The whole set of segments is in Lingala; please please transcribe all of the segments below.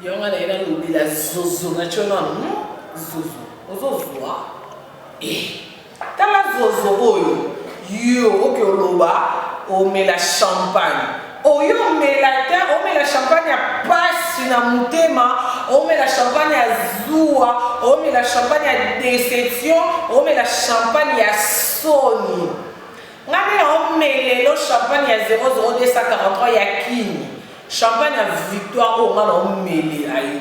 Yonga na ina lobi la zozo na chona zozo. Ozozoa. Tala zozo oyo. Yo oke oloba o me la champagne. Oyo me la champagne a passe na mutema, o me la champagne a zua, o me la champagne a déception, o me la champagne a soni. Ngane o me le champagne a 00243 ya kini. Champagne a victoire o ngana o mele ayo.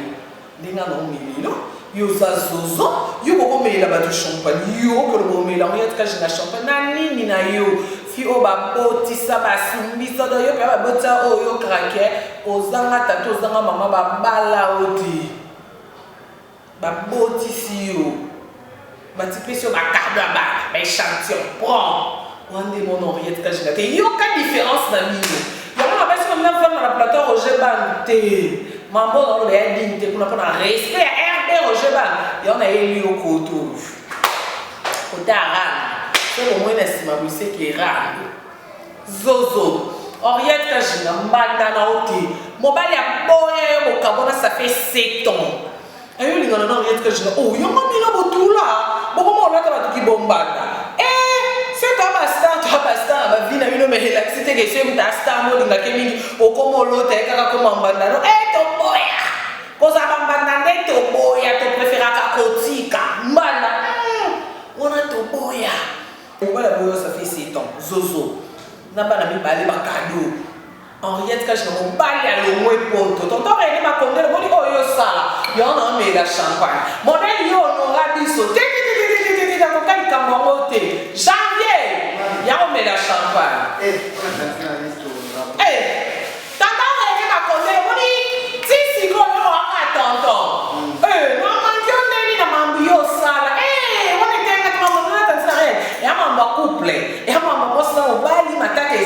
Ndinga no mele no. Yo za zozo, yo ko mele ba du champagne. Yo ko lo mele en tout cas na champagne na nini na yo. Fi o ba boti sa ba simbisa do yo ba bota o yo krake ozanga tata ozanga mama ba bala odi. Ba boti si yo. Ba tipesi ba kadwa ba échantillon prend. Wande mon Henriette Kajina. Yo ka différence na mino. Yo na ba si on vient faire na plateau Roger Bante. Mambo dans le dignité pour na respect RB Roger Bante. Yo na eli au koto. Kotara. C'est au moins l'estima c'est qui est rare. Zozo. Henriette Kajina mbanda na oti. Mobali a boye mo kabona ça fait 7 ans. Ayo linga na Henriette Kajina. Oh yo mamina botula. Bobo mo lata ba ki bombanda. C'est toi ma star, ma vie n'a eu le meilleur. C'était que c'est ta star, moi, linga kemi, o como l'autre, kaka comme mbanda. To boya. Koza mbanda ne to boya, to préféra ka kotika. Mbanda. On a to boya. Voilà, boya ça fait 7 ans. Zozo. N'a pas mi balé ba cadeau. Henriette Kajina mon balé à le moins poto. Tonton elle m'a condé le boni oh yo sala. Yo na me la champagne. Mon yo no rabiso. Janvier, il y a un la champagne. Tata, elle m'a connu. On dit, si on a tonton. Maman, je n'ai pas de sala. On était avec maman, on a dit, il y a un couple. Il y a un boss là, on va aller m'attaquer.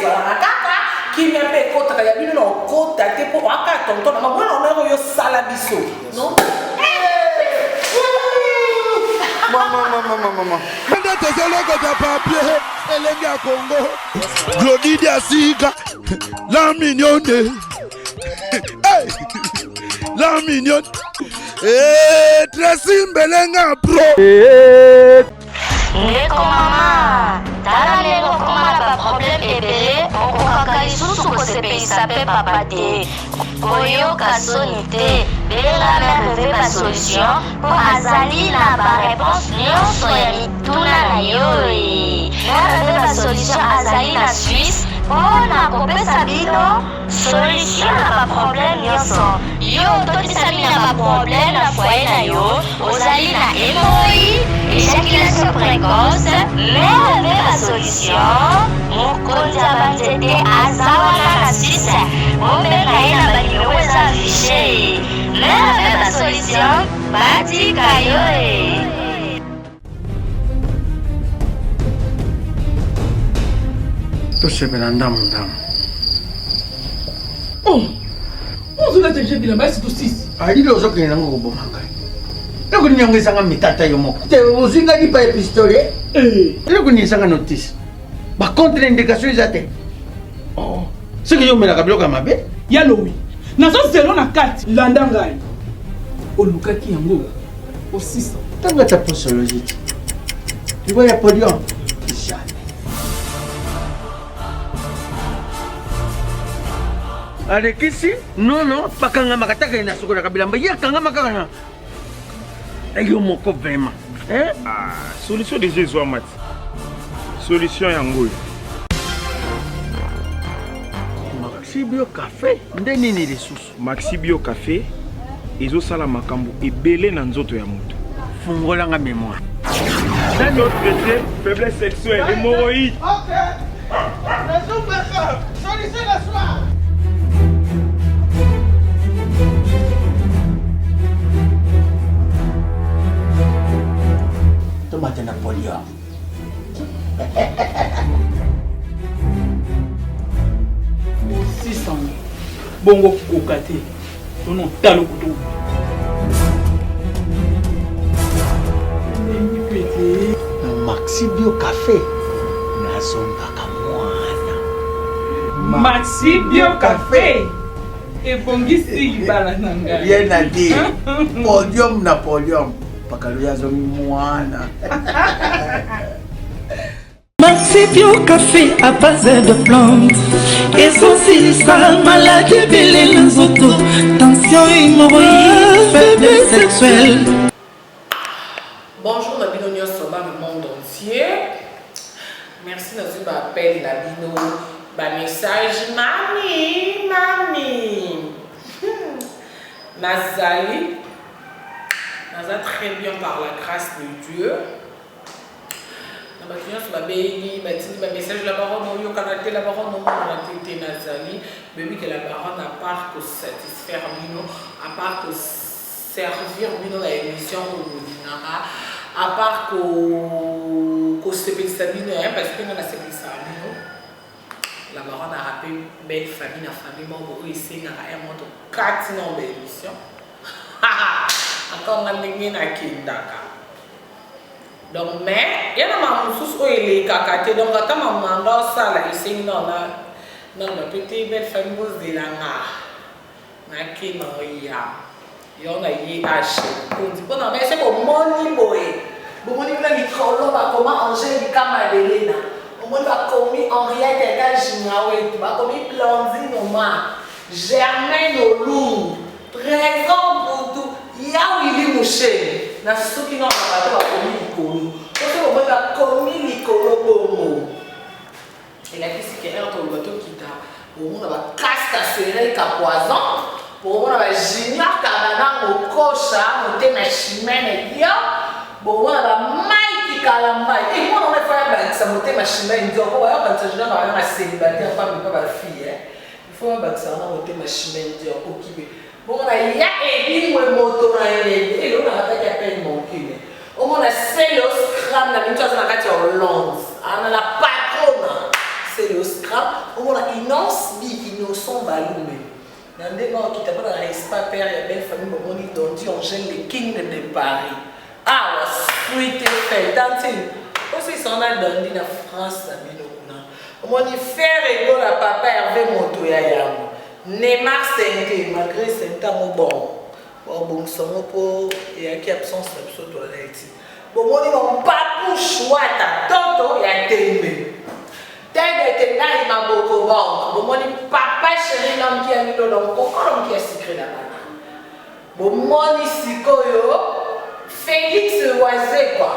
Qui m'a fait côté, il y a une côte à tes pour avoir tonton. Maman, on a eu sala biso. Non? Maman. Mende tezele kota papier, elengi ya Congo. Glody Diasika, la mignonne. Hey, la mignonne. Tracy Mbelenga pro. Ndeko mama, tala lelo koma na problème ebele, okokaka lisusu kosepelisa pe papa te. Koyoka soni te, benga mère veut ba solution, po azali na ba réponse nyonso ya mituna na yo. Mère veut ba solution azali na Suisse, pona kopesa bino solution na ba problème nyonso. Yo totisa bino na ba problème na foyer na yo, ozali na hémorroïde, éjaculation précoce, mère veut la solution. Mokonzi ya banzete azawana na Suisse, obenga ye na banimero eza affiché. Mère veut la solution, batika yo. Tosepela ndamu. Ozola te jebila basi to 6. Alilo ozokende nango kobomanga. Loko nyanga isanga mitata yo moko. Te ozinga di pa epistole. Loko nisanga notice. Ba contre indication izate. Oh. Siki yo mela kabiloka mabe? Yalowi. Nazo zelo na kati landa ngai. Olukaki yango o 600. Tanga ta posologie. Tu vois ya podium. Alekisi? Non, pakanga makataka ina soko na kabilamba. Ya kanga makaka. Ayo moko vraiment. Solution de Jésus Amat. Solution yango. Maxi Bio Café. Ndeni ni lisusu. Maxi Bio Café ezo sala makambo ebele na nzoto ya moto. Fungola nga mémoire. Dans notre traité, faiblesse sexuelle, hémorroïde. OK. Solution la soir. Tomate Napoléon. Bongo kokate. Non talo kutu. Maxi Bio Café. Nazombaka mwana. Maxi Bio Café. ebongisi libala na ngai. Rien à dire. Podium na podium. Pakaluya zomi mwana. Maxi Bio Café à base de plantes. Essentiel ça, maladie belé les autos. Tension hémorroïde, faiblesse sexuelle. Bonjour Nabino Nyos dans le monde entier. Merci Nazu appel Nabino. Message Mami. Nazali. Naza très bien par la grâce de Dieu. Sur la baby, message la baronne, yo canate la baronne, non la tête Nazali, baby que la baronne à part que satisfaire Mino, à part que servir Mino la émission à part que se penser Mino, parce que nous a se penser Mino, la baronne a rappelé belle famille, la famille membre ici na un monde 4 ans d'émission. Encore on a gagné na kindaka. Donc, mais il y a un sous les cacatés, donc quand on a mandé ça, là, ici, non, la petite belle famille de la qui non, il y a IH. On dit, bon, mais c'est pour money boy. Bon, on dit, comment Angélica Madeleine, on va commis Henriette Gaginaoué, on va commis Blandine Oma, Germaine Olou, présent pour tout. Il y a Willy Mouché, dans ceux qui n'ont pas commis l'icolo. Parce qu'on a commis l'icolo bon. Et la fille qui est entre le bateau qui t'a. Pour moi, on a casse serré qu'à poison. Pour moi, on a junior cabana au cocha, on a ma chimène et bien. Pour moi, on a maï qui calamba. Et moi, on a fait ça, on a ma chimène. On va voir quand je viens à célibataire, femme et pas ma fille. Il faut un ça, on a ma chimène, on a bon, il y a une moto et on a pas qu'à mon cul. On a c'est le scram, la même chose dans la Hollande. On a la patronne, c'est le scram. On a innocent, innocent baloume. Dans des morts qui t'appellent dans l'espace père et belle famille, on dit donc on gêne les kings de Paris. Ah, la suite est faite. Aussi, si on a donné la France, on dit faire égaux à papa Hervé Motoyayam. Neymar Sente, malgré c'est un temps bon. Bon, son pour et qui absence de toilette. Bon, on dit mon papou chouette, tonton, il y a témé. Tel là, il m'a beaucoup bon. Bon, on dit papa chéri, l'homme qui a mis le nom, l'homme qui a sucré la banane. Bon, mon isikoyo, Félix Oisé, quoi.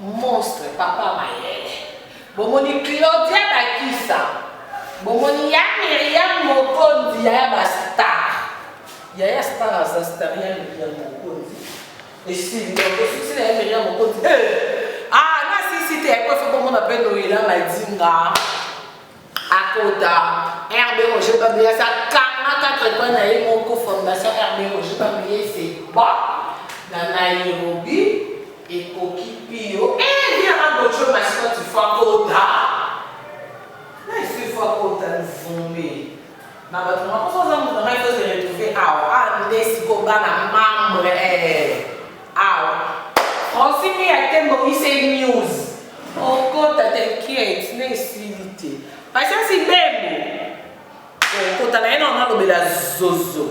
Monstre, papa Maïel. Bon, on dit Claudia Bakissa. Bon, il y a Myriam Mokondi, il y a ma star. Il y a star, ça star, il y a Myriam Mokondi. Et si, il y a Myriam Mokondi. Ah, là, si tu es quoi, il faut qu'on appelle Noëlla Madinga. Akota, Hervé Roger Babia, ça 44 points dans mon co-fondation Hervé Roger Babia, c'est bas. Dans Nairobi, et Koki Pio. Et il y a un autre chose, mais c'est tu fais Akota. Il faut qu'on t'informe. Dans votre moment, on va se retrouver à Nescoba, à membre. Francine, il y a des Maurice News. On compte à t'inquiète, n'est-ce pas? Parce que c'est même. Quand on a la zozo.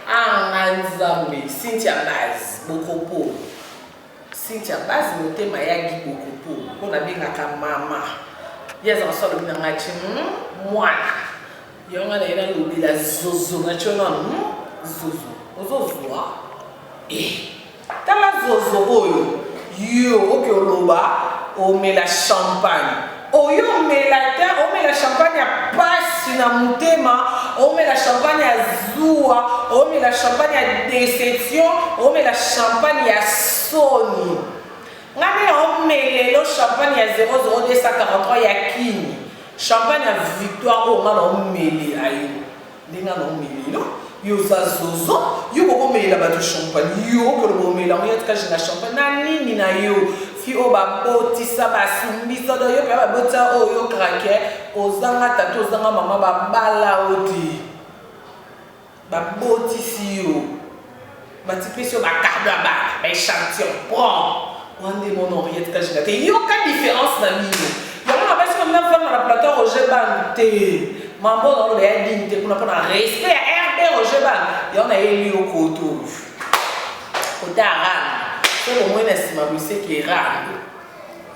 Ah, Nzambe, Cynthia Baz, beaucoup. Cynthia Baz, le thème Mayagi beaucoup. On a bien la maman. Yes, on saw the matching. Moi, young and will be la zozo national. Zozo. Tala zozo, you, okay, Loba, o me la champagne. O yo me la terre, o me la champagne à passe na mutema, o me la champagne à zoua, o me la champagne à déception, o me la champagne à soni. On met le champagne à 0,0243 ya kini. Champagne à victoire au mal on met les aïe. Les gens on met non. Yo ça zozo. Yo on met la bas de champagne. Yo que le met la en tout cas j'ai la champagne. Nani ni na yo. Fi o ba boti sa ba sumbi so do yo ba bota o yo craquer. Ozanga tato ozanga mama ba bala odi. Ba boti si yo. Ba tipe sur ba carte ba échantillon. Prends. On est mon Henriette Kajinate. Il y a aucune différence dans le milieu. Il y a une personne qui a fait la plateau Roger Banté. mambo dans le dignité pour n'a respect RB Roger Ban y en a élu au côté Aran c'est le moins estimable c'est qui est rare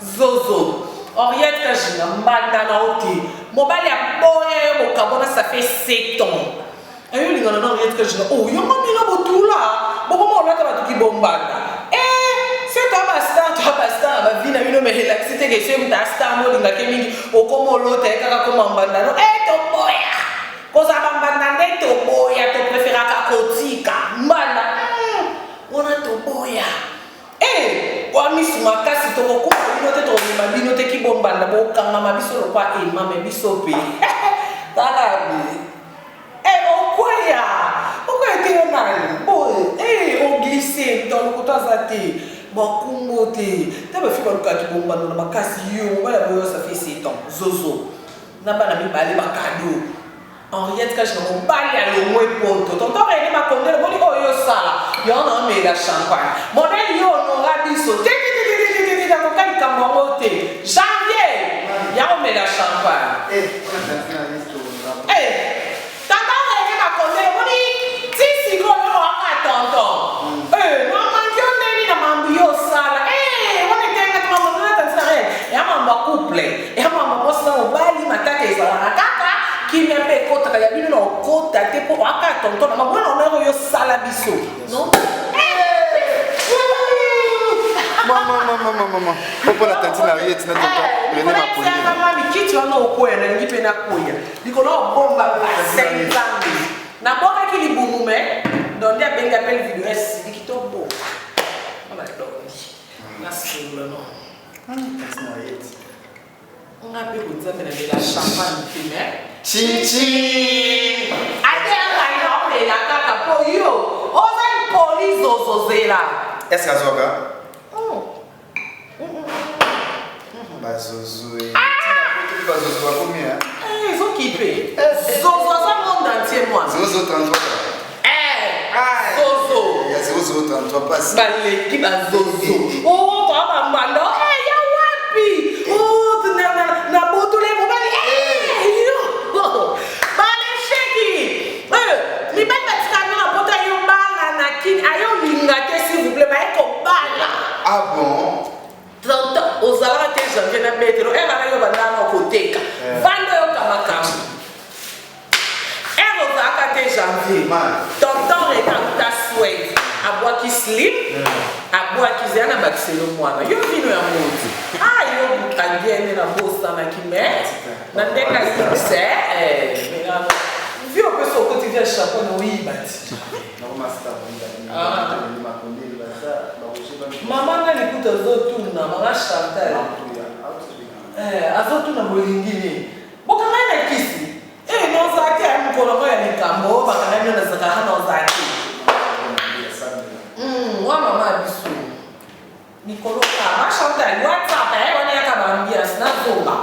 Zozo Oriette Kajina Mbanda na oti mobali ya boye mo kabona ça fait 7 ans ayo lingana na Oriette Kajina oh yo mamina botula bobo mo lata ba ki bombanda c'est ta star ba vina bino me relaxité que c'est ta star mo linga ke mingi okomo lote kaka ko mbanda no to boya koza mbanda ne to boya to prefera ka kotika mbanda ona to boya kwa misu makasi to ko bino te to bino te ki bombanda bo kanga mabiso lo kwa mama biso pe tala bi okoya te nani bo o glisser dans le côté bakumbo te taba fika lukaki bombanda na makasi yo bala boyo ça fait 7 ans zozo na bana mibale bakado Henriette Kajina mobali ya lomo epoto tonton René Makonde le boni oyo sala yo na mega champagne modèle yo no biso te ko kali kambo te janvier ya o mega champagne tata René Makonde le boni tisi ko yo aka tonton no manjo neni na mambio sala wona tenga tu mambo na tanzania ya mambo couple ya mambo bossa mobali mataka ezala kaka kimia pe kota ka ya bino na kota te po aka tonton na mabona ona yo sala biso no mama popo na tanzania yet na tonton René Makonde mama mikiti ona okwena ngipe na kuya likolo bomba ba 5 ans na boka kilibumume donde abenga pel video es dikitobo mama doni nasula no tanzania yet ngabe kunzame na la champagne fime chichi ate anga ina la kaka po yo oza police ozozela est-ce que azoka bazozo bazozo bakomia ils ont kippé zozo za monde entier moi zozo 33 zozo ya zozo 33 passe baleki bazozo oh kwa mbando ya wapi oh na botole mobali yo bale sheki ni baba tsana na pota yo bala na kin ayo lingate s'il vous plaît ba eko bala ah bon tonton ozala te janvier na betero ela yo bandana koteka vando yo kamakamu ero zaka te janvier tonton rekanta sweat abwaki slip abwaki zana bakiselo mwana yo vino ya moti yo bukandiene na bosa na kime na ndeka lipse vio peso koti via chapeau no ibati mama nga likuta azotuna mama Chantal azotuna molingini bokanga na kisi nozaki ya mokolo ya likambo bakanga nyo nazaka hana ozaki wa mama biso mikolo mama Chantal WhatsApp wana yaka bambiance na zomba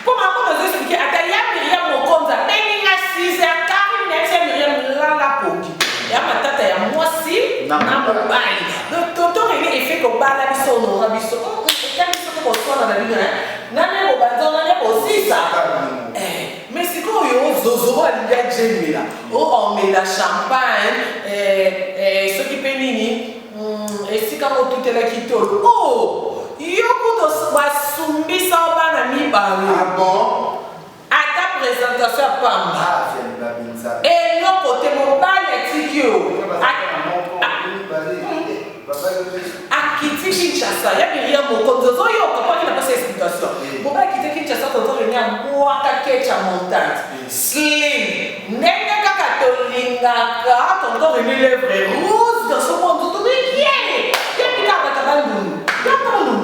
po mama nazoexplike ata ya Miriam Mokonza beninga 6h40 nexe Miriam lala poki ya matata ya mwasi na mobali tonton René effet ko bala biso no biso ekali biso ko sona na bino nane ko banzo nane ko sisa mais siko yo zozo alinga jemela o mela champagne ce qui peut nini esika ko tutela kitolo yo ko basumbisa bana mibale ah bon ata présentation pamba et yo côté mobile tikio akiti Kinshasa ya Miriam Mokonzo zoyo kwa kina pesa explication mobile kiti Kinshasa tonton René mwaka kecha montant slim nenge kaka tolingaka tonton René lèvre rose dans ce monde tout bien ya pika batabandu ya pandu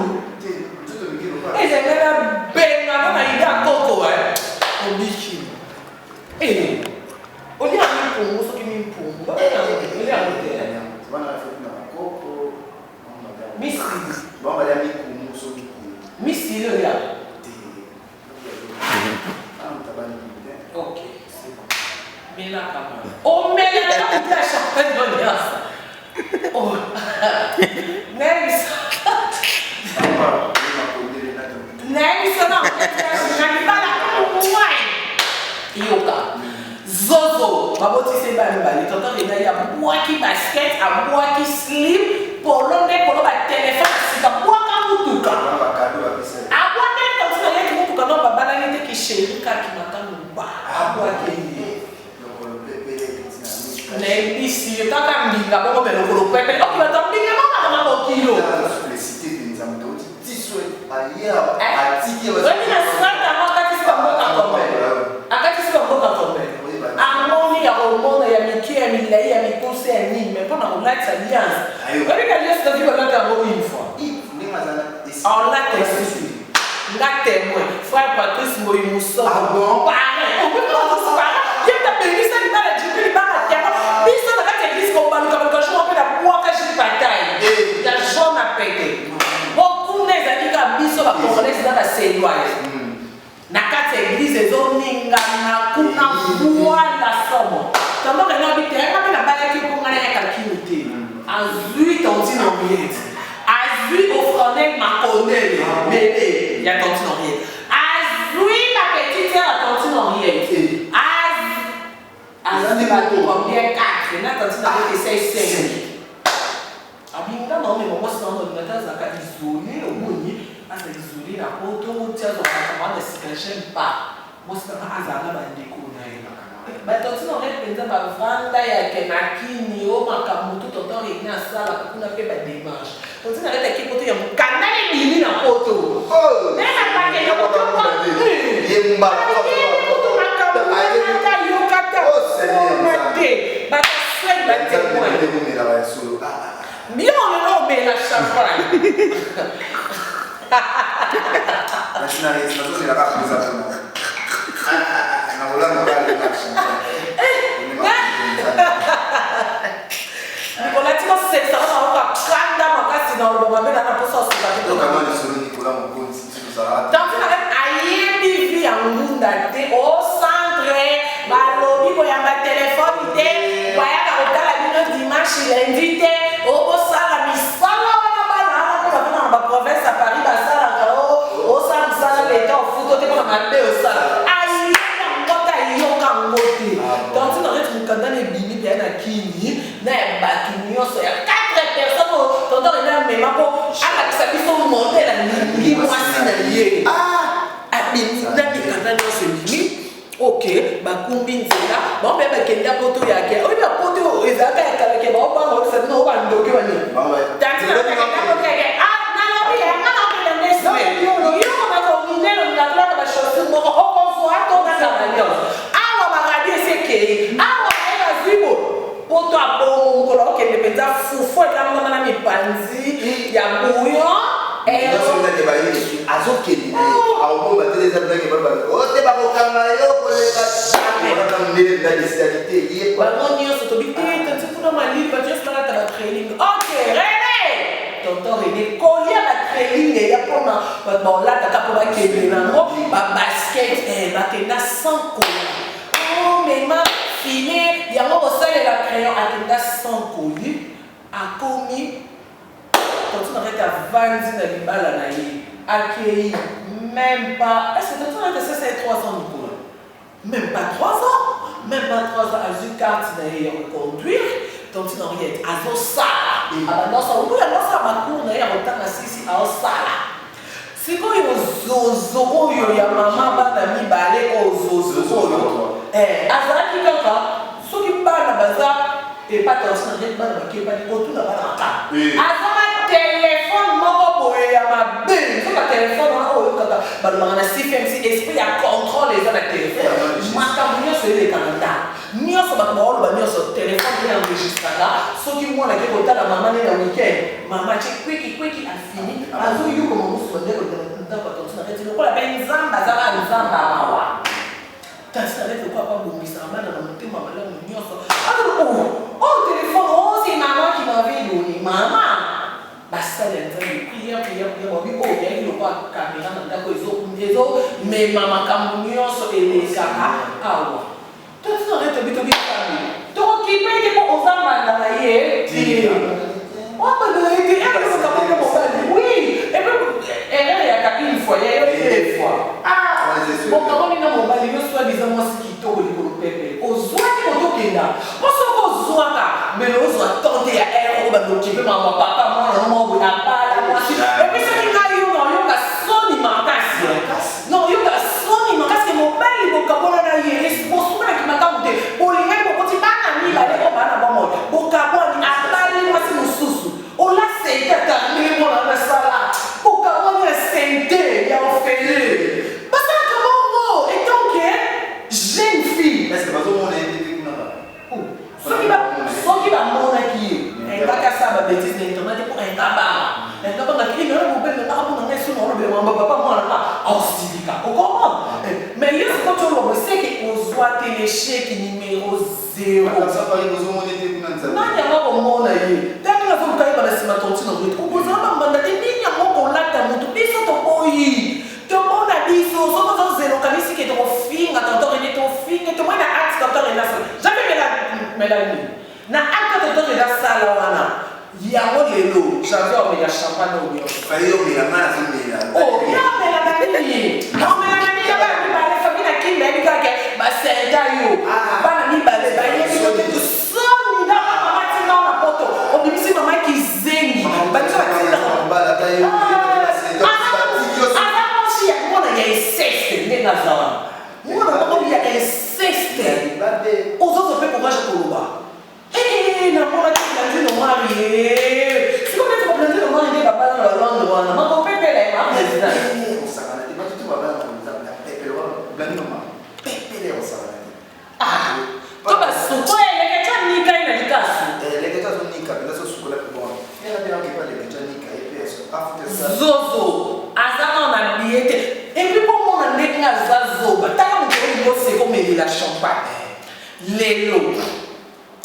ezengela benga na ida koko obiki oli amimpungu soki mimpungu oli amote misili oya ok c'est bon mela kama omela kama ya champagne dans yasa nice nice na nalibala wine yoka tonton René ya bwaki basket abwaki slip polo ba téléphone sika bwaka mutuka abwaki tonton na yetu mutuka no babana nite ki chéri ka ki makano ba abwaki na bisi kaka mbinga bongo belo kolo pepe ok bato mbinga mama kama kilo simplicité de nzambe tiswe ailleurs atiki wani na sata makati sika mboka tombe akati sika mboka tombe amoni ya hormone ya mikia ya milai ya mikose ya nini mais pendant on l'a alliance wani ka juste de vivre là dans une fois on l'a testé la témoin frère Patrice Moïmousso ah bon pareil on peut pas tout ça il y a ta béni ça qui va la jibi li ba la terre biso na kati église ko baluka baluka je m'appelle la boaka je bataille ya jaune à péter beaucoup les amis ka biso ba congolais dans la séloise na kati église ezoninga na kuna bwala somo tando ke na bite ka na ba ki ko ngana ya kalkimite azui tontine oriente azui offrandel maconel bébé ya tontine oriente azui ma petite sœur tontine oriente azui ba to combien 4 na tontine oriente 6 abinga no me mo so no na taza ka isolé au moni asa isolé na poto tia zo ka ma de sikashen pa mo sa na azana ba ndeko na ina ba tontine oriente penza ba vanda ya kenakini o makamutu tonton ina sala kuna pe ba démarche tontine oriente ki poto ya kanale bini na poto nena pa ke yo poto yemba poto makamutu na yo kata o mate ba swen ba témoin bien on est là mais la champagne Nicolas tu vois c'est ça on va prendre ma casse dans le moment là pour ça c'est pas donc comment le solo Nicolas mon bon si tu ça donc on a ailleurs vie en monde au centre balobi ko ya ma téléphone té waya ka otala bino dimanche lundi au sala misala wana bana ko ba na province à Paris ba sala au sala sala l'état au foot te ko na mabe au sala ayi ngota yo ka ngote donc tu n'arrêtes mon candidat les bini bien na kini na ba kinyo so ya 4 personnes tonton il a même pas ala ka biso monter la ni mwasi na lié abini na mikanda no se bini ok bakumbi nzela ba be ba kenda poto yake o ba poto ezaka ya kala ke ba ba ngo se no ba ndoke wani tanti na ka poto yake na lo bi ya na ko na nesi yo na ko minelo na kala ba shosu mo ko ko so ato na ka banyo awa ba radio seke awa ba zibo poto abo ko lo ke de penza fufu e kama na mi panzi ya buyo azokeli au ba teleza blanke baba ote ba kokanga yo koleka on a mis la spécialité hier ba nonyo so to bi te tanti kuna mali ba just na ta training ok René tonton René kolia ba training ya pona ba bola ta ka ba kebe na mo ba basket ba tena sans colis oh mais ma fille ya mo sale la crayon a tena sans colis a commis quand tu n'arrêtes à vendre dans les balles à accueilli même pas. Est-ce que tu as c'est 3 ans Nicolas? Même pas 3 ans. Même pas 3 ans. À une carte d'ailleurs conduire. Donc tu n'as rien. À zo sala. Ah non ça. Oui alors ça m'a couru d'ailleurs autant à sisi à sala. C'est quand il y a zozo il y a maman bana mi balé au zozo. Azala qui kaka. Ce qui bana baza et pas dans ce n'est pas qui pas dit autour là-bas. Azala téléphone moko boye ya mabe so ka téléphone na o kaka balma na CFMC esprit ya contrôle les na téléphone makambo nyonso ele kanada nyonso bato baolo ba nyonso téléphone ya enregistre là soki mwana ke kotala mama ne na weekend mama che kweki a fini azo yuko momusu ndeko ndako tonsina kati lokola ben nzamba zaba nzamba mawa tansi na leko kwa bongisa amana na motema malamu nyonso oh téléphone oh c'est maman qui m'avait donné maman basta ya nzambe prière wabi o ya ilo kwa kamera na ndako ezo me mama makambo nyonso elekaka awa toti na reto bito bitami to kipeke ko ozamba na ye ti o ba de ye e ko ka ko mo ba oui et puis elle ya ka une fois ya une fois bon quand on est dans mon bali yo soit disant moi ce qui to ko pepe ozwa ki ko to kenda parce que on va l'occuper, maman, papa, moi, on a pas la moitié. Et puis, c'est qu'il y a eu, on a son imantation. Non, il y a son imantation, mon père, il va quand on a eu, il faut souvent qu'il m'a capté. Pour les gens, pour continuer à aller, il va aller au bar, pour qu'avoir, il a pas les moitiés de sous. On l'a senté, t'as mis mon dans la salle. Pour qu'avoir, il a senté, il a offert. Parce que, comment, et donc, jeune fille. Est-ce que pas tout le monde est été Só que a mão aqui, é para caçar a bêtise dentro, mas depois é acabar. É acabar aqui, não é o bem, não é o isso não é o bem, papá mora lá, auxiliar. O como? Mas isso que eu tô você que usou a telecheque número 0. Mas só para usar o mundo inteiro não sabe. Não é a mão aí. Tem que nós vamos cair para cima tontino muito. O usar a banda tem minha mão com lata muito. Isso tô boi. Teu mão na bicho, só nós zero, canisi que tô fim, a tonto ele tô fim, tu mãe na arte tonto ele nasce. Já me melanie. Na arte tonto ele da sala wana. Yango lelo, j'avais envie de champagne au bio. Fallait au mira, mais au mira. Oh, non mais la mamie, non mais la mamie, la mamie, famille na qui m'a dit que bah c'est taillou. Pas na mi balé, bah il est tout son, il a maman ti na na poto. On dit si maman qui zengi, bah tu vas dire on va la tailler. Il y a inceste, il y a il y a inceste. Aux autres peuples, pourquoi je peux pas? Eh, n'a pas dit de marier. Si on est planté de marier, papa dans la langue, on a mon pépé là, ma président. On s'en va, pas du tout, on va dans pépé là, blanc, pépé là, on s'en va. Ah, toi, parce que toi, les gars, tu as ni gars, il a dit casse. Les gars, tu as ni gars, là, c'est ce qu'on a pu voir. Il y a des gens qui parlent de gars, ni gars, et puis Zozo, Azana on a billetté. Et puis pour moi, on a dit à Zozo, t'as c'est comme la champagne. Les lots.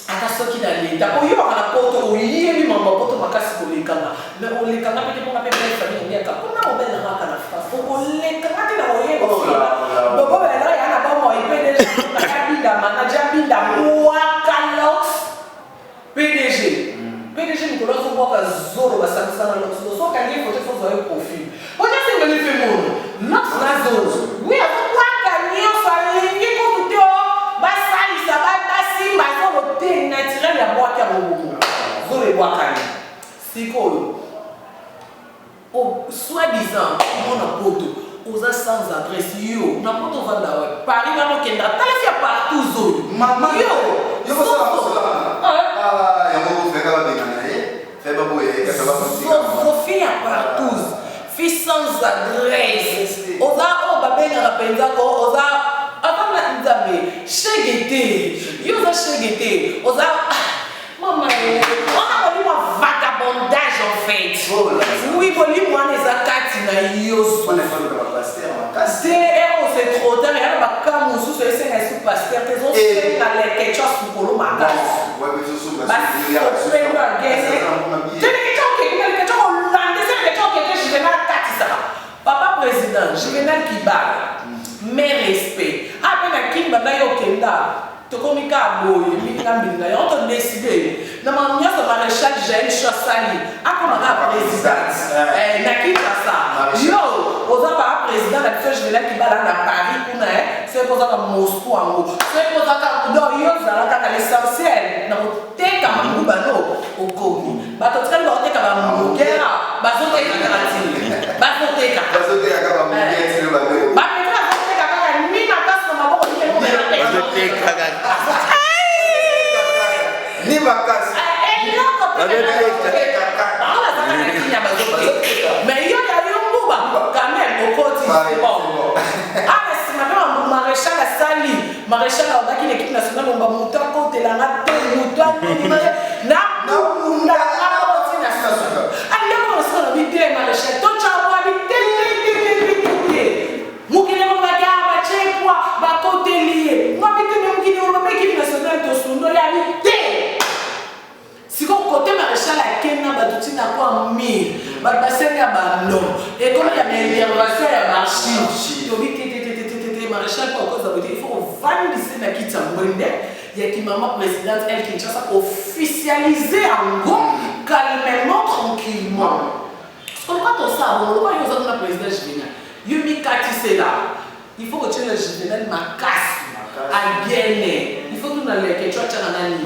Attention qui n'a l'état. Oh, il y aura la porte, oh, il y a eu mon porte, ma casse pour les canards. Mais on les canards, peut-être qu'on a fait une famille, il y a qu'à. On a ouvert la marque à la face. On les canards, il y a rien. Donc, là, il y a pas moi, il peut déjà. Kabinda, manager, Binda, Wakalox, PDG. PDG, Nicolas, on voit que Zoro va s'amuser dans l'autre. Soit gagner, il faut faire un profil. On a fait le fait mon. L'autre, la Zoro. Oui, on va gagner, on va gagner, on va gagner. Ça va passer, mais il faut le thé naturel à boire qui a beaucoup. Vous le boire c'est quoi? Oh, soi-disant, on a beaucoup. On a sans adresse, yo. On a pas de vendre. Paris, on a Kenda. T'as fait partout, zo. Maman, yo. Yo, ça va. Ah, il y a beaucoup de faire avec un fait pas bouiller, ça va pas. Sophie à partout. Fils sans adresse. On a, on va bien rappeler d'accord. On a. Avant la nzambe, chegete, yoza chegete, oza, maman, on a volé un vagabondage en fait. Oui, volé moi les akati na yoso. On est fait de la pasteur, on a cassé. C'est trop tard, il y a pas comme sous ce c'est un pasteur, t'es on fait dans les quelque chose pour le magas. Ouais, mais je suis Bah, on fait la guerre. Tu n'es quelque chose hollandais, c'est quelque chose que je vais mal katisa. Papa président, Juvenal Kibala. Mais respect. Après la Kimba Bayo Kenda, Tokomika Boy, Mikambinga, on a décidé. Dans ma nièce de maréchal Jaël Chassali, après ma présidente, Nakita ça. Yo, aux appareils président, la fille Juvenal Kibala à Paris, c'est pour ça que Moscou en haut. C'est pour ça que dans l'essentiel, dans le thé comme un goubano, au Kogi. Bah, tu as le thé comme un mougera, bah, tu as le thé. Bah, tu as le thé. Bah, tu as le thé. Ni vacances. Mais il y a un bouba quand même au côté. Ah, mais c'est maintenant maréchal à Sali, maréchal à l'équipe nationale, on va monter à côté la rate, si on côté maréchal à Kenya, Badouti n'a pas mis, Badbassin à Bando, et comme il y a des interventions à marcher, maréchal pour cause de il faut valider la quitte à Mwende, il y a qui maman présidente, elle qui a officialisé en gros, calmement, tranquillement. Parce que quand on sait, on va y avoir un président Juvenal, Yumi Kati c'est là, il faut que tu aies le Juvenal ma casse, à Guinée, il faut que tu aies le Quechua Tchananani.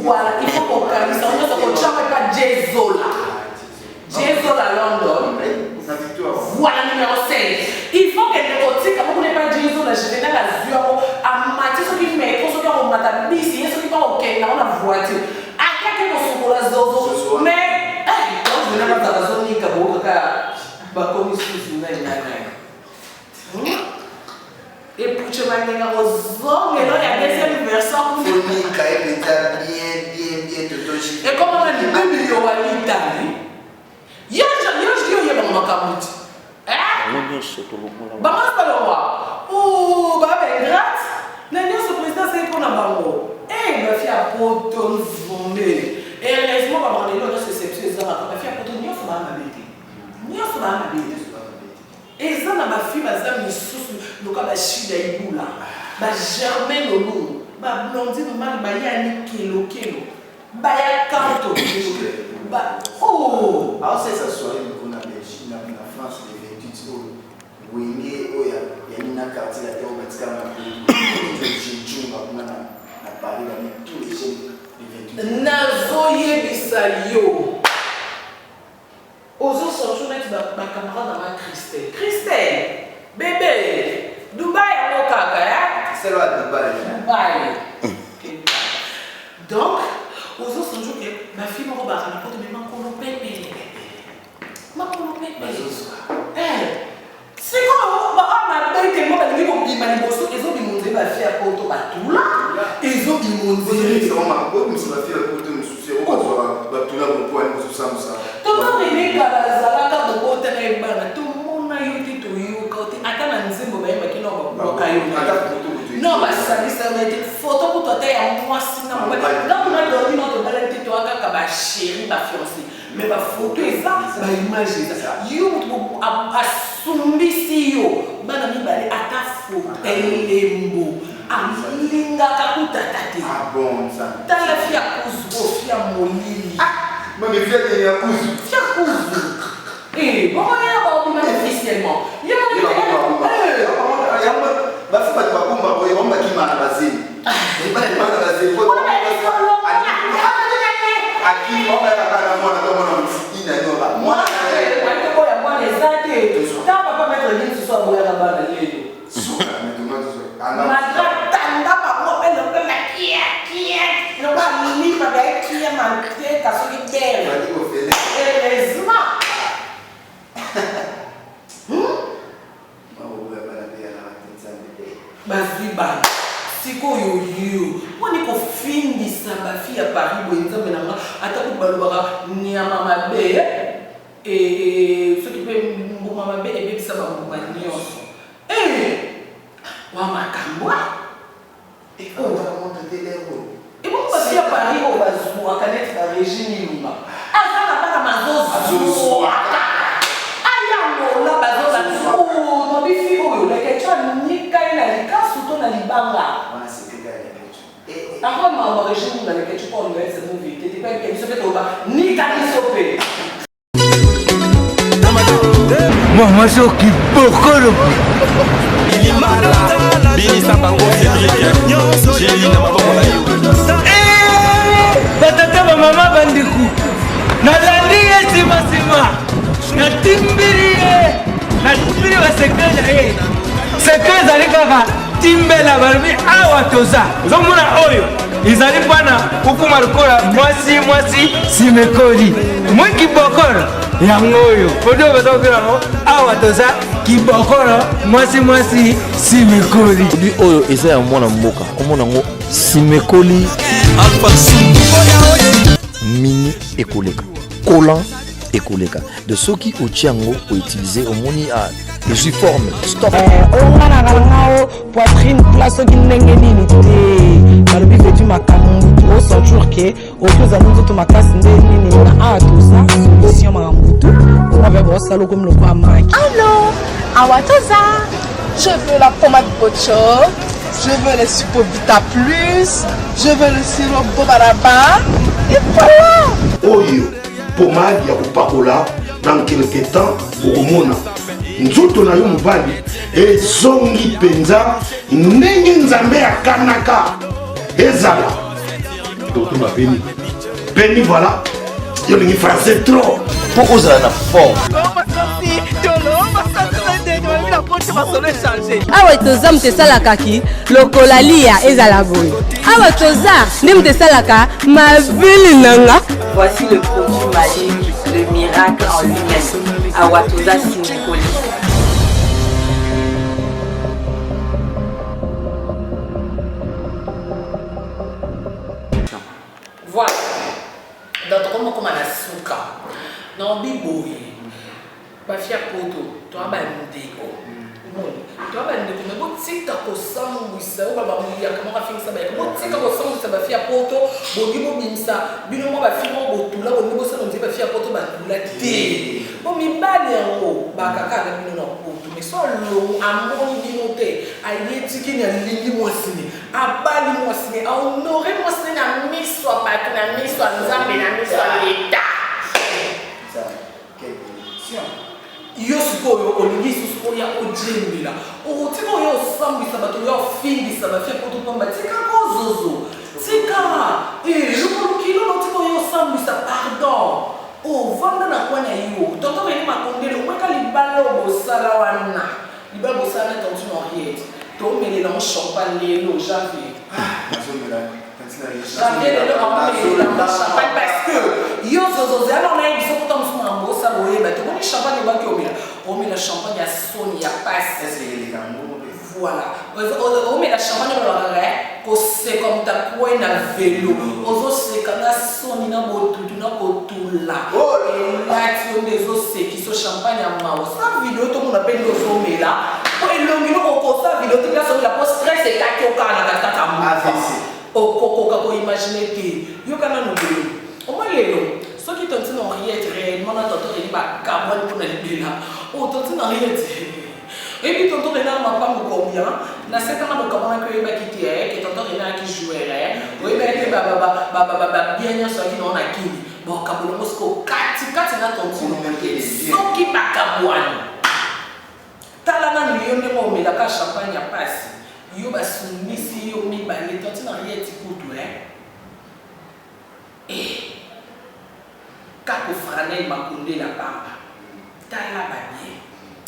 Voilà, il faut qu'on calme ça. On ne se jamais pas Jezola. Jezola London. Voilà, numéro 5. Il faut que les côtés, comme vous n'avez pas Jezola, je vais dans la zone, à mater ce qui met, pour ce qui est au matin, ici, ce qui est au Kenya, on a voiture. À quelqu'un qui est sur la zone, mais, quand je vais dans la zone, il y a un et pour te manier aux hommes, et là, il y a des anniversaires. Et comment on a dit, 2 millions à l'Italie? Il y a un macamout. Bah, moi, c'est pas le roi. Oh, bah, ben, grâce. L'année ce président, c'est qu'on a bango. Eh, ma fille a poton fondé. Et heureusement, ma mère, elle a ce sceptique. Ma fille a poton, il y a son âme habité. Il y a son âme habité. Et ça, ma fille, ma fille, ma sous le cas de Chida Iboula. Ma germaine au loup. Ma blondine, ma bayani kilo. Baya kanto. Oh! Alors, c'est ça, soirée, qu'on a Belgique, la France, les 28 euros. Oui, il y a une carte, la terre, on va dire, on a parlé avec tous les jeunes des 28 euros. Nazoye Bisalio. Ozo sorti mettre ma camarade dans ma Christelle. Christelle, bébé, Dubaï à l'Okaka, hein? C'est là à Dubaï. Donc, Ozo sorti que ma fille m'a rebarré, ma pote, mais ma colopée. Ma colopée. C'est quoi? Ma belle, tellement, elle dit qu'on dit, ma libosso, ils ont demandé ma fille à Porto Batoula. Ils ont demandé. C'est vraiment ma pote, mais c'est ma fille à Porto, mais c'est quoi? Batoula, mon poids, nous sommes ça. Tout le monde est né à la Zalaka de Botelé, tout le monde a eu tout eu côté. Attends, on dit que mais qui n'ont pas eu. Non, mais ça a été photo pour toi, moi, sinon. Là, on a donné notre belle petite toi, ma chérie, ma fiancée. Mais ma photo est ça, ma image est ça. You a sumbi si yo, madame Ibale, à ta photo, elle est beau. A linga kakuta tate. Ah bon, ça. T'as la fille à Kouzbo, fille à Molili. Mais mes filles, il y a Kouzou. Fille à Kouzbo. Eh, bon, on est là-bas, on est officiellement. Il y a un Baziba, siko yo, on est qu'au fin de ça, ma fille à Paris, où ils ont maintenant, attends, balobara, ni à ma bé, et ce qui peut ma bé, et bien ça va me manier. Eh, wa ma kamwa, et on va monter les roues. Et bon, parce qu'à Paris, on va se voir, connaître la régime Nima. Ah, ça n'a pas la maison, là, bazo la oh, non, mais fille, oh, la question ni kaina ni kasuto na libanga. Voilà, c'est que gars. Encore ma origine dans la question pour nous cette movie, t'étais pas qu'elle se fait au bas ni kani sopé. Moi je qui beaucoup le Bini Sambango Cédric Jéli na maboko na yo. Batata mama bandiku. Nalandi sima na timbiri wa sekreja sekreja ali kaka timbela barbi awa toza zomuna oyo izali pana ukuma rukola mwasi simekoli mwe kibokoro yango oyo odo batokera ngo awa toza kibokoro mwasi simekoli Lui oyo eza ya mwana mboka omona ngo simekoli mini ekoleka collant ekoleka de soki otiango o utiliser omoni a les formes stop on a la poitrine place qui ndenge nini te balobi vetu makambo au centre que au plus à nous tout makasi ndeni na a tout ça solution makambutu on va voir ça comme le quoi maki allô awatoza je veux la pommade Bocho, je veux les Supovita plus, je veux le sirop Bobaraba et voilà oyo pomade ya kopakola dans quelque temps okomona nzoto na yo mobali ezongi mpenza ndenge nzambe akanaka ezala tout ma béni. Béni, voilà. Il y a français trop. Pour oser la forme. Awa toza mtesalaka ki lokola lia ezala boye. Awa toza nde mtesalaka mavili nanga. Voici le produit magique, le miracle en lui-même. Awa toza Sinikoli. Voilà. Donc comment la souka. Non biboye. Ba fia poto, to aba ndeko. Tu vas me dire, mais si tu as un sang, tu vas me dire, comment on fait ça? Si tu as un sang, tu vas faire poto, tu vas me dire ça. Tu vas me dire, tu vas me dire, tu vas faire poto, tu vas me dire, bon, mais pas les mots, bah, caca, tu vas me poto. Mais soit l'eau, à mon limité, à l'étiquette, à l'illimosine, à balimosine, à honorer mosine, à mis soit pas, à mis soit nous amener, à mis soit l'état. Quelle position? Yo sikoyo olingi sikoyo ya ojemila otiko yo sambisa bato yo fingisa ba fait poto pamba tika ko zozo tika lukilo otiko yo sambisa pardon o vanda na kwa na yo toto beni makondele weka libalo bosala wana libalo bosala tontu no riet to mele na champagne lelo janvier janvier lelo na champagne parce que yo zozo zalo na biso ko tamu mambo sa boye ba to boni champagne ba ki omela champagne ya soni ya passe voilà omela champagne ba ko c'est comme ta point na vélo ozo c'est kana soni na botutu na kotula et là tu on des os qui so champagne ya mawo sa vidéo to mona pendo zo mela ko elongino ko sa vidéo to la so la post stress et kakio kana kaka mu ko imaginer que yo kana no vélo o mo lelo ceux qui t'ont dit non rien réellement dans ton temps il va caboine pour aller bien oh t'ont dit non rien et puis ton temps il n'a pas me combien na c'est quand on commence que il va quitter que ton temps il a qui jouerait oui mais que bien sûr qui non a qui bon caboine mosco kati na ton dit non qui pas caboine talana million de mots mais la cache champagne a passe yo ba soumise yo mi ba les t'ont dit non rien ti kutu kako franel makunde la pamba tala babie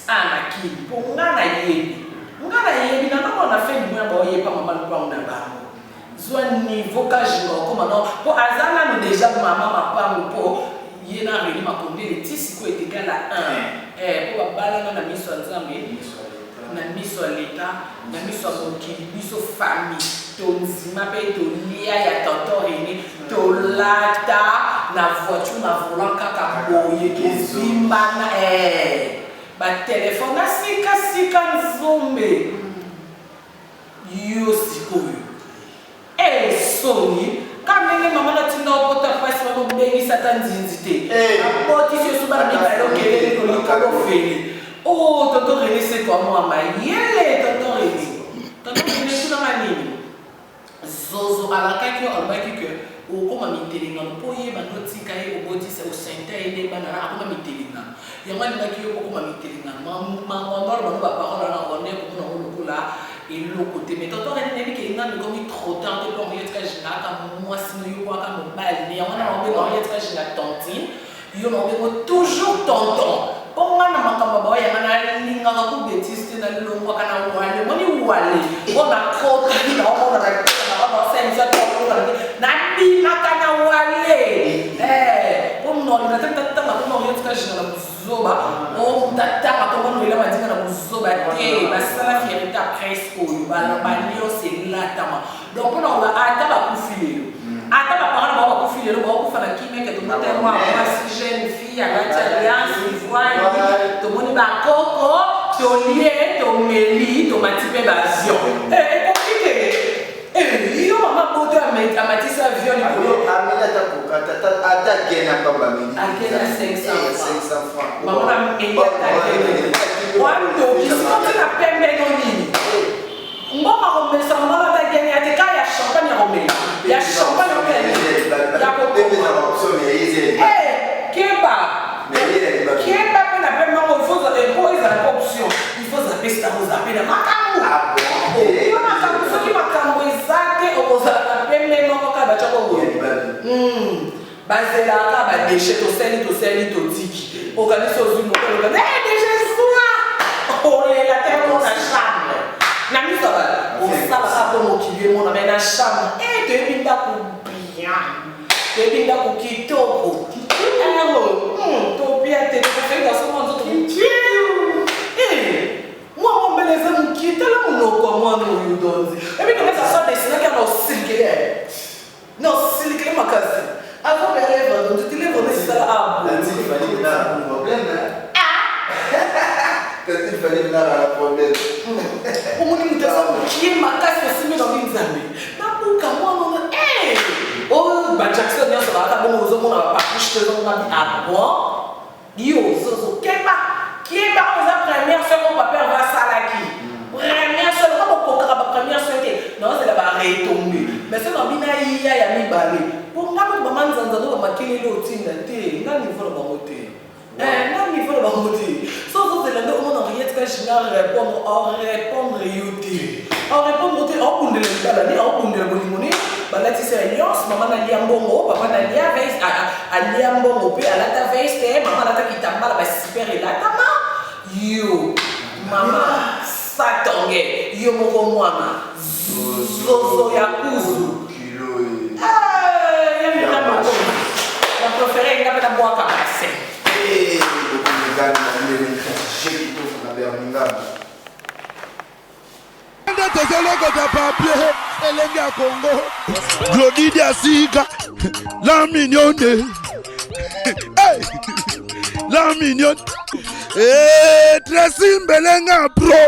ana kili po ngana yebi na nako na fait du ba yepa mama kwa na bango zwa niveau ka jino comme non po azala no déjà mama pamba po yena reli makunde le tisi ko égal à 1 po bala na miso nzambe na miso l'état na miso mokili miso famille tonzima pe tolia ya tonton René tolata na voiture na volant kaka boye kezimba na ba téléphone na sika nzombe yo sikoyo soni kamene mama na tinda opota pasi ba mbengi satan nzinzite apoti sio subara mi ba lokele ko likolo feli oh tonton René c'est comment mayele tonton René tuna manini zozo alakaki alobaki que okoma mitelinga po yeba notika ye obotisa osenta ene bana akoma mitelinga yango alingaki yo okoma mitelinga mamamaro bano baparole na one komona olokola eloko te mais tonton René nebi kelinga mikomi trop tard te po yetika jinaka mwasi no yo kwaka mobali mais yango na obenga yetika jinga tontine yo na obenga toujours tonton ponga na makamba ba ya na linga ka ku betiste na longwa kana wale moni wale bona ko na ona na senza na bima kana wale no na tata makono yetika jina la kuzoba o tata makono ile madinga na kuzoba te basala fierté presque o balio c'est là tama donc on va ata ba kufile ata ba parana ba kufile lo ba kufana kimeke to mata moi si jeune fille à l'alliance ivoire to moni ba koko to lié to meli to matipe ba avion yo mama boto amatisa avion ni amela ta kokata ata gena pamba mini akena 500 francs mama meli ta gena wando kisikote na pembe no nini ngoma komesa mama ta gena ya ya champagne romela ya champagne romela ya ko pembe na option ya ize keba pe na pembe ngo faut ça impose la option il faut ça pesta aux appels makamu makambo soki makambo ezate okozala na pembe moko kaka bachako boye bazelaka badeshe tosali totiki okanisi ozwi mokolo okani deshe zuwa olela te mona chambre na miso osalaka mpo mokili emona me na chambre toyebi ndako bien toyebi ndako kitoko tobia te tokofaika soma nzoto mwa mombeleza mokie tala monoko mwana oyo donzi ebinokesa so desinaki na osilikele makasi avant de rêve donc tu les vois ça là il fallait là la problème on dit que ça qui est makasi aussi dans une zambie na buka mwana oh ba Jackson ya sala ka bomo zo mona ba push te on a dit ah bon yo zo keba on a première fois mon papa va salaki première fois comme kokara ba première fois non c'est la ba retomber mais c'est dans bina ya mi balé pour nga ba manzanza do ba makele lo tinda te nga niveau ba moté nga niveau ba moté so c'est là on a rien que je n'a répondre yoté en répondre yoté en kunde le bala ni en kunde le bolimoni balati c'est alliance maman na liambongo papa na lia veste a liambongo pe ala ta veste maman na ta kitamba ba super la tama yo mama satonge yo moko mwana zozo ya kuzu kilo ya mika moko la préférée nga peta boaka passé le Congo na ndeni j'ai qui tout na Birmingham tozolokota papier elenge ya Congo Glodidi Asika la mignonne la mignonne Tracy Mbelenga pro